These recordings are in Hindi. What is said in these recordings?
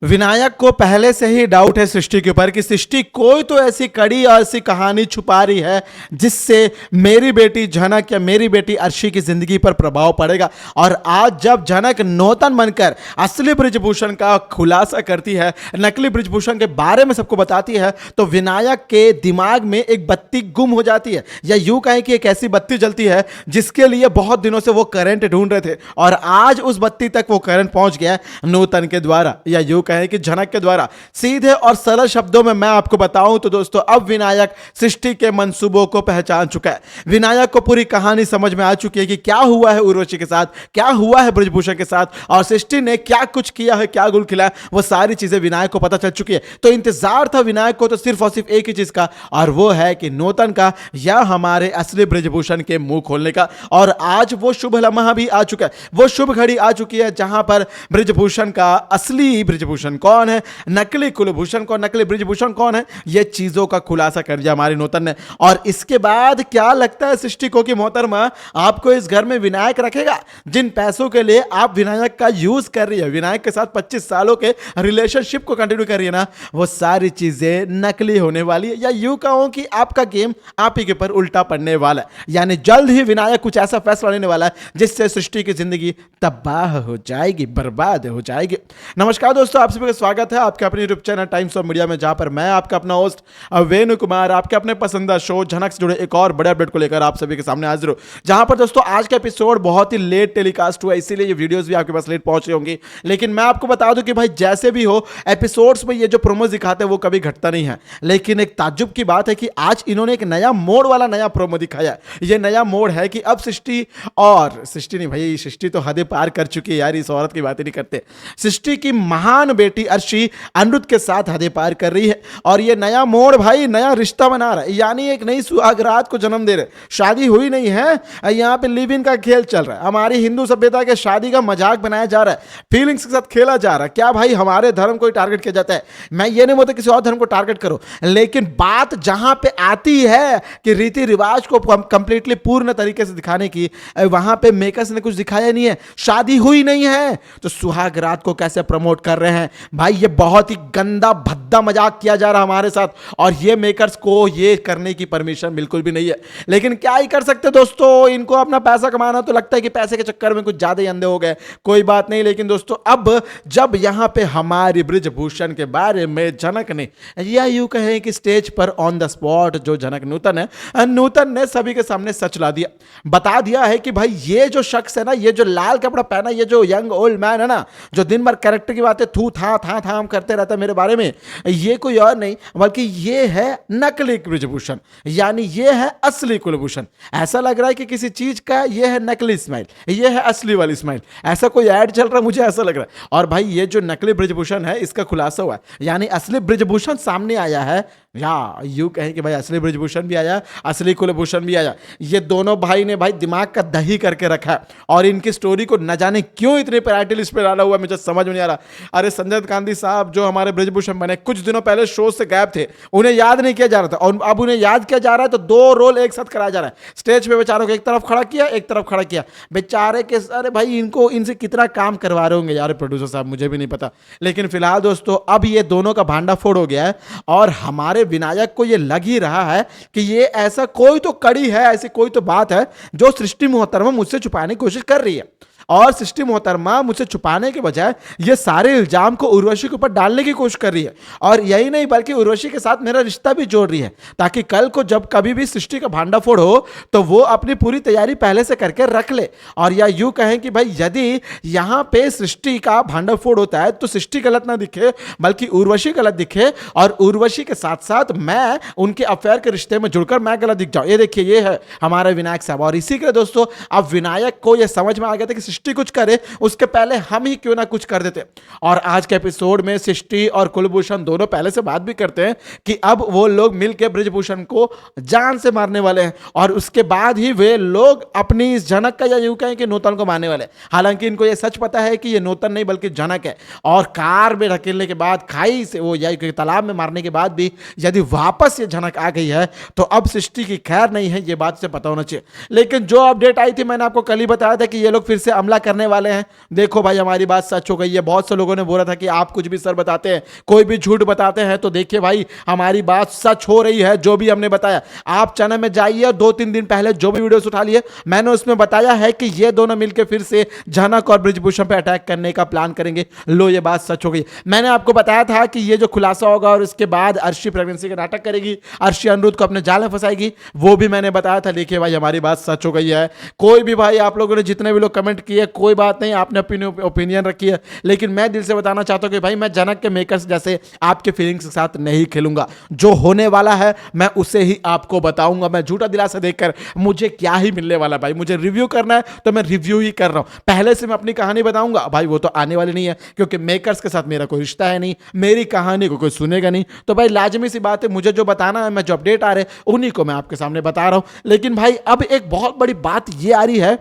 विनायक को पहले से ही डाउट है सृष्टि के ऊपर कि सृष्टि कोई तो ऐसी कड़ी और ऐसी कहानी छुपा रही है जिससे मेरी बेटी जनक या मेरी बेटी अर्शी की जिंदगी पर प्रभाव पड़ेगा। और आज जब जनक नौतन बनकर असली ब्रिजभूषण का खुलासा करती है, नकली ब्रिजभूषण के बारे में सबको बताती है, तो विनायक के दिमाग में एक बत्ती गुम हो जाती है, या यूं कहें कि एक ऐसी बत्ती जलती है जिसके लिए बहुत दिनों से वो करंट ढूंढ रहे थे और आज उस बत्ती तक वो करंट पहुंच गया नौतन के द्वारा, या यूं कहें कि जनक के द्वारा। सीधे और सरल शब्दों में मैं आपको बताऊं तो दोस्तों, अब विनायक सृष्टि के मंसूबों को पहचान चुका है। विनायक को पूरी कहानी समझ में आ चुकी है कि क्या हुआ है उर्वशी के साथ, क्या हुआ है ब्रिजभूषण के साथ, और सृष्टि ने क्या कुछ किया है, क्या गुल खिलाया, वो सारी चीजें विनायक को पता चल चुकी है। तो इंतजार था विनायक को तो सिर्फ और सिर्फ एक ही चीज का, और वो है कि नौतन का या हमारे असली ब्रिजभूषण के मुंह खोलने का। और आज वो शुभ लम्हा भी आ चुका है, वो शुभ घड़ी आ चुकी है जहां पर ब्रिजभूषण का असली ब्रिजभूषण कौन है, नकली कुलभूषण कौन, नकली ब्रिजभूषण कौन है, ये चीजों का खुलासा कर दिया हमारी नौतन ने। और इसके बाद क्या लगता है सृष्टि को कि मोहतरमा आपको इस घर में विनायक रखेगा? जिन पैसों के लिए आप विनायक का यूज कर रही है, विनायक के साथ 25 सालों के रिलेशनशिप को कंटिन्यू कर रही है ना, वो सारी चीजें नकली होने वाली है, या यूं कहूं कि आपका गेम आप ही के ऊपर उल्टा पड़ने वाला है। यानी जल्द ही विनायक कुछ ऐसा फैसला लेने वाला है जिससे सृष्टि की जिंदगी तबाह हो जाएगी, बर्बाद हो जाएगी। नमस्कार दोस्तों, आप सभी का स्वागत है आपके अपने YouTube channel times of media में, जहां पर मैं आपका अपना होस्ट वेणु कुमार आपके अपने पसंदीदा शो झनक से जुड़े एक और बड़े अपडेट को लेकर आप सभी के सामने हाजिर हूं। जहां पर दोस्तों आज का एपिसोड बहुत ही लेट टेलीकास्ट हुआ, इसीलिए ये वीडियोस भी आपके पास लेट पहुंच रही होंगी। लेकिन मैं आपको बता दूं कि भाई जैसे भी हो, एपिसोड्स में ये जो प्रोमो दिखाते हैं वो कभी घटता नहीं है। लेकिन एक ताज्जुब की बात है कि आज इन्होंने एक नया मोड़ वाला नया प्रोमो दिखाया। ये नया मोड़ है कि अब सृष्टि, और सृष्टि नहीं भाई, सृष्टि तो हदें पार कर चुकी है यार, इस औरत की बातें नहीं करते। सृष्टि की महान बेटी अर्शी अनिरुद्ध के साथ हदें पार कर रही है, और ये नया मोड़ भाई नया रिश्ता बना रहा है, यानी एक नई सुहागरात को जन्म दे रहे। शादी हुई नहीं है, यहाँ पे लिव इन का खेल चल रहा है। हमारी हिंदू सभ्यता के शादी का मजाक बनाया जा रहा है, फीलिंग्स के साथ खेला जा रहा है। क्या भाई हमारे धर्म को टारगेट किया जाता है? मैं ये नहीं बोलता किसी और धर्म को टारगेट करो, लेकिन बात जहां पे आती है कि रीति रिवाज को कंप्लीटली पूर्ण तरीके से दिखाने की, वहां पे मेकर्स ने कुछ दिखाया नहीं है। शादी हुई नहीं है तो सुहागरात को कैसे प्रमोट कर रहे हैं भाई? ये बहुत ही गंदा भद्दा मजाक किया जा रहा है हमारे साथ, और ये मेकर्स को ये करने की परमिशन बिल्कुल भी नहीं है। लेकिन क्या ही कर सकते दोस्तों, इनको अपना पैसा कमाना तो लगता है कि पैसे के चक्कर में कुछ ज्यादा ही अंधे हो गए, कोई बात नहीं। लेकिन दोस्तों अब जब यहां पे हमारी ब्रिजभूषण के बारे में जनक ने, या यूं कहें कि स्टेज पर ऑन द स्पॉट जो जनक नूतन है, नूतन ने सभी के सामने सच ला दिया, बता दिया है कि भाई ये जो शख्स है ना, ये जो लाल कपड़ा पहना, ये जो यंग ओल्ड मैन है ना, जो दिन भर कैरेक्टर की बातें थू था करते रहता है मेरे बारे में, ये कोई और नहीं बल्कि ये है नकली ब्रिजभूषण, यानी ये है असली कुलभूषण। ऐसा लग रहा है कि किसी चीज का ये है नकली स्माइल, ये है असली वाली स्माइल, ऐसा कोई ऐड चल रहा है, मुझे ऐसा लग रहा है। और भाई ये जो नकली ब्रिजभूषण है इसका खुलासा हुआ है, यानी असली ब्रिजभूषण सामने आया है, या यूं कहें कि भाई असली ब्रिजभूषण भी आया, असली कुलभूषण भी आया। ये दोनों भाई ने भाई दिमाग का दही करके रखा है, और इनकी स्टोरी को न जाने क्यों इतनी प्रायोरिटी लिस्ट पे डाला हुआ है, मुझे समझ में नहीं आ रहा। अरे संजय गांधी साहब जो हमारे ब्रिजभूषण बने, कुछ दिनों पहले शो से गायब थे, उन्हें याद नहीं किया जा रहा था, और अब उन्हें याद किया जा रहा है, तो दो रोल एक साथ कराया जा रहा है। स्टेज पे बेचारों को एक तरफ खड़ा किया, एक तरफ खड़ा किया, बेचारे के। अरे भाई इनको, इनसे कितना काम करवा रहे होंगे यार प्रोड्यूसर साहब, मुझे भी नहीं पता। लेकिन फिलहाल दोस्तों अब ये दोनों का भांडा फोड़ हो गया है, और हमारे विनायक को ये लग ही रहा है कि ये ऐसा कोई तो कड़ी है, ऐसी कोई तो बात है जो सृष्टि मोहतरमा मुझसे छुपाने की कोशिश कर रही है। और सृष्टि मोहतरमा मुझसे छुपाने के बजाय ये सारे इल्जाम को उर्वशी के ऊपर डालने की कोशिश कर रही है, और यही नहीं बल्कि उर्वशी के साथ मेरा रिश्ता भी जोड़ रही है, ताकि कल को जब कभी भी सृष्टि का भांडाफोड़ हो तो वो अपनी पूरी तैयारी पहले से करके रख ले। और या यूं कहें कि भाई यदि यहां पे सृष्टि का भांडाफोड़ होता है तो सृष्टि गलत ना दिखे बल्कि उर्वशी गलत दिखे, और उर्वशी के साथ साथ मैं उनके अफेयर के रिश्ते में जुड़कर मैं गलत दिख जाऊं। ये देखिए, ये है हमारा विनायक साहब। और इसी के लिए दोस्तों अब विनायक को यह समझ में आ गया था कि सृष्टि कुछ करे उसके पहले हम ही क्यों ना कुछ कर देते। और आज के एपिसोड में सृष्टि और कुलभूषण दोनों पहले से बात भी करते हैं कि अब वो लोग मिलकर ब्रिजभूषण को जान से मारने वाले हैं, और उसके बाद ही वे लोग अपनी इस जनक का, या यूं कहें कि नौतन को मारने वाले हैं। हालांकि इनको यह सच पता है कि यह नौतन नहीं बल्कि जनक है, और कार में ढकेलने के बाद, खाई से वो या तालाब में मारने के बाद भी यदि वापस ये जनक आ गई है तो अब सृष्टि की खैर नहीं है, ये बात से पता होना चाहिए। लेकिन जो अपडेट आई थी मैंने आपको कल ही बताया था कि ये लोग फिर से हमला करने वाले हैं। देखो भाई हमारी बात सच हो गई है। बहुत से लोगों ने बोला था कि आप कुछ भी सर बताते हैं, कोई भी झूठ बताते हैं, तो देखिए भाई हमारी बात सच हो रही है। जो भी हमने बताया, आप चैनल में जाइए, 2-3 दिन पहले जो भी वीडियोस उठा लिए मैंने उसमें बताया है कि ये दोनों मिलकर फिर से झनक और ब्रिजभूषण पे अटैक करने का प्लान करेंगे। लो ये बात सच हो गई। मैंने आपको बताया था कि ये जो खुलासा होगा और इसके बाद अर्शी प्रेगनेंसी का नाटक करेगी, अर्शी अनिरुद्ध को अपने जाल में फंसाएगी, वो भी मैंने बताया था। देखिए भाई हमारी बात सच हो गई है। कोई भी भाई, आप लोगों ने जितने भी लोग कमेंट किए, कोई बात नहीं, आपने अपनी ओपिनियन रखी है, लेकिन मैं दिल से बताना चाहता हूं कि भाई मैं जनक के मेकर्स जैसे आपके फीलिंग्स के साथ नहीं खेलूंगा। जो होने वाला है मैं उसे ही आपको बताऊंगा। मैं झूठा दिलासा देकर मुझे क्या ही मिलने वाला भाई, मुझे रिव्यू करना है तो मैं रिव्यू ही कर रहा हूं। पहले से मैं अपनी कहानी बताऊंगा भाई, वो तो आने वाली नहीं है, क्योंकि मेकर्स के साथ मेरा कोई रिश्ता है नहीं, मेरी कहानी को कोई सुनेगा नहीं। तो भाई लाजमी सी बात है, मुझे जो बताना है, मैं जो अपडेट आ रहे उन्हीं को मैं आपके सामने बता रहा हूं। लेकिन भाई अब एक बहुत बड़ी बात ये आ रही है,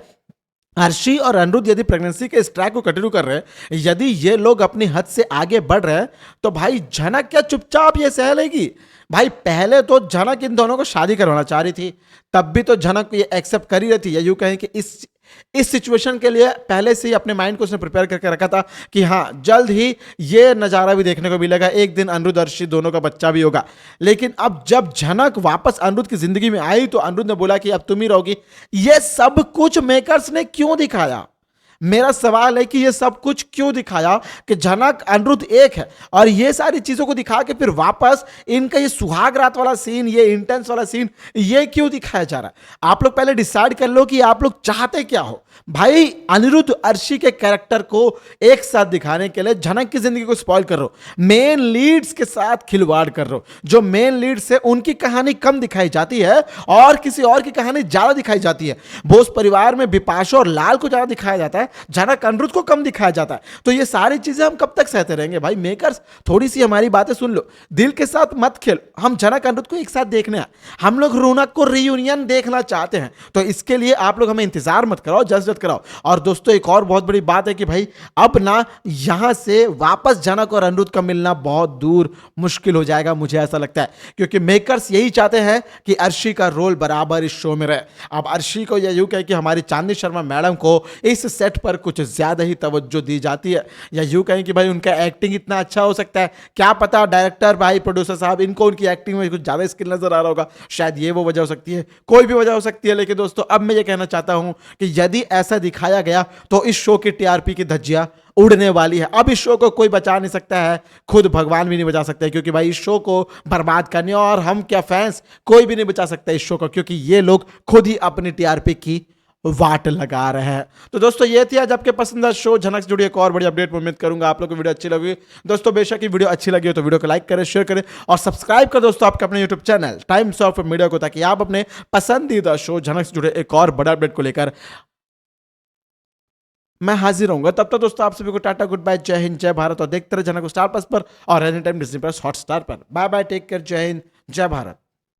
अर्शी और अनिरुद्ध यदि प्रेगनेंसी के इस ट्रैक को कंटिन्यू कर रहे हैं, यदि ये लोग अपनी हद से आगे बढ़ रहे हैं, तो भाई झनक क्या चुपचाप ये सह लेगी? भाई पहले तो झनक इन दोनों को शादी करवाना चाह रही थी, तब भी तो झनक ये एक्सेप्ट कर ही रही थी, या यूं कहें कि इस सिचुएशन के लिए पहले से ही अपने माइंड को उसने प्रिपेयर करके रखा था कि हाँ जल्द ही ये नज़ारा भी देखने को मिलेगा, एक दिन अनिरुद्ध अर्शी दोनों का बच्चा भी होगा। लेकिन अब जब झनक वापस अनिरुद्ध की जिंदगी में आई तो अनिरुद्ध ने बोला कि अब तुम ही रहोगी। ये सब कुछ मेकर्स ने क्यों दिखाया? मेरा सवाल है कि ये सब कुछ क्यों दिखाया कि झनक अनिरुद्ध एक है, और ये सारी चीजों को दिखा के फिर वापस इनका ये सुहाग रात वाला सीन, ये इंटेंस वाला सीन, ये क्यों दिखाया जा रहा है? आप लोग पहले डिसाइड कर लो कि आप लोग चाहते क्या हो। भाई अनिरुद्ध अर्शी के कैरेक्टर को एक साथ दिखाने के लिए झनक की जिंदगी को स्पॉइल कर रहे हो, मेन लीड्स के साथ खिलवाड़ कर रहे हो। जो मेन लीड्स है उनकी कहानी कम दिखाई जाती है और किसी और की कहानी ज्यादा दिखाई जाती है। बोस परिवार में बिपाशा और लाल को ज्यादा दिखाया जाता है, झनक अनिरुद्ध को कम दिखाया जाता है। तो ये सारी चीजें हम कब तक सहते रहेंगे? भाई मेकर्स थोड़ी सी हमारी बातें सुन लो, दिल के साथ मत खेल। हम झनक अनिरुद्ध को एक साथ देखने हैं, हम लोग रौनक को रियूनियन देखना चाहते हैं, तो इसके लिए आप लोग हमें इंतजार मत कराओ, जल्द कराओ। और दोस्तों एक और बहुत बड़ी बात है कि भाई अब ना यहां से वापस झनक और अनिरुद्ध का मिलना बहुत दूर मुश्किल हो जाएगा, मुझे ऐसा लगता है, क्योंकि मेकर्स यही चाहते हैं कि अर्शी का रोल बराबर इस शो में रहे। अब अर्शी को यह यूं कहे कि हमारी चांदनी शर्मा मैडम को इस सेट पर कुछ ज्यादा ही तवज्जो दी जाती है, या यूं कहें कि भाई उनका एक्टिंग इतना अच्छा हो सकता है, क्या पता डायरेक्टर भाई प्रोड्यूसर साहब इनको उनकी एक्टिंग में कुछ ज्यादा स्किल नजर आ रहा होगा, शायद ये वो वजह हो सकती है, कोई भी वजह हो सकती है। लेकिन दोस्तों अब मैं ये कहना चाहता हूं कि यदि ऐसा दिखाया गया तो इस शो की टीआरपी की धज्जियां उड़ने वाली है। अब इस शो को कोई बचा नहीं सकता है, खुद भगवान भी नहीं बचा सकते, क्योंकि भाई इस शो को बर्बाद करने, और हम क्या फैंस कोई भी नहीं बचा सकता इस शो को, क्योंकि ये लोग खुद ही अपनी टीआरपी की वाट लगा रहे हैं। तो दोस्तों ये थी आज आपके पसंदीदा शो झनक से जुड़ी एक और बड़ी अपडेट। उम्मीद करूंगा आप लोगों को वीडियो अच्छी लगी। दोस्तों बेशक ये वीडियो अच्छी लगी हो तो वीडियो को लाइक करें, शेयर करें और सब्सक्राइब कर दोस्तों आपके अपने YouTube channel times of media को, ताकि आप अपने पसंदीदा शो झनक से जुड़े एक और बड़ा अपडेट को लेकर मैं हाजिर रहूंगा। तब तक दोस्तों आप सभी को टाटा, गुड बाय, जय हिंद, जय भारत, और देखते रहे झनक स्टार प्लस पर और any time Disney plus Hotstar पर। बाय बाय, टेक केयर, जय हिंद, जय भारत।